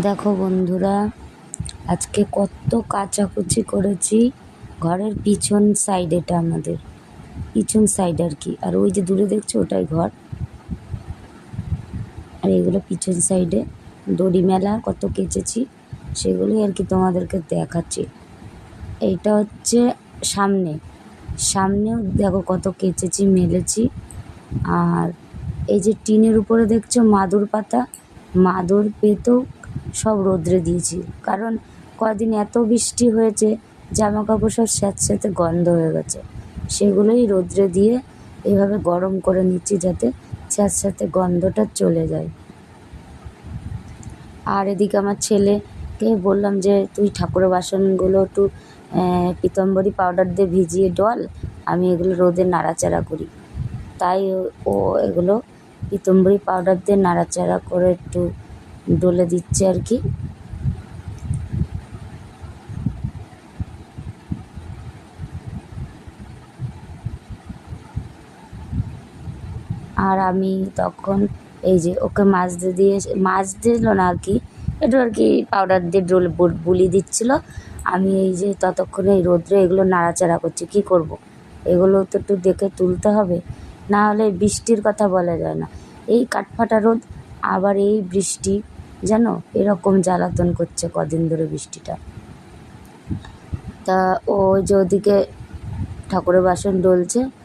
দেখো বন্ধুরা, আজকে কত কাচাকুচি করেছি। ঘরের পিছন সাইড, এটা আমাদের পিছন সাইড আর কি। আর ওই যে দূরে দেখছো ওটাই ঘর, আর এগুলো পিছন সাইডে দড়ি মেলা কত কেচেছি, সেগুলোই আর কি তোমাদেরকে দেখাচ্ছি। এইটা হচ্ছে সামনে, সামনেও দেখো কত কেচেছি মেলেছি। আর এই যে টিনের উপরে দেখছো মাদুর পাতা, মাদুর পেতেও সব রোদ্রে দিয়েছি, কারণ কদিন এত বৃষ্টি হয়েছে, জামা কাপড় সব স্যাঁতস্যাঁতে গন্ধ হয়ে গেছে। সেগুলোই রোদ্রে দিয়ে এভাবে গরম করে নিচ্ছি, যাতে স্যাঁতস্যাঁতে গন্ধটা চলে যায়। আর এদিকে আমার ছেলেকে বললাম যে তুই ঠাকুরের বাসনগুলো একটু পিতাম্বরী পাউডার দিয়ে ভিজিয়ে ডল, আমি এগুলো রোদে নাড়াচাড়া করি। তাই ও এগুলো পিতাম্বরী পাউডার দিয়ে নাড়াচাড়া করে একটু ডলে দিচ্ছে আর কি। আর আমি তখন এই যে ওকে মাছ দিল না আর কি, একটু আর কি পাউডার দিয়ে বুলি দিচ্ছিলো। আমি এই যে ততক্ষণে এই রোদ্রে এগুলো নাড়াচাড়া করছি। কি করব, এগুলো তো একটু দেখে তুলতে হবে, না হলে বৃষ্টির কথা বলা যায় না। এই কাঠফাটা রোদ, আবার এই বৃষ্টি, যেন এরকম জ্বালাতন করছে কদিন ধরে বৃষ্টিটা। তা ও যে ওদিকে ঠাকুরের বাসন ডলছে,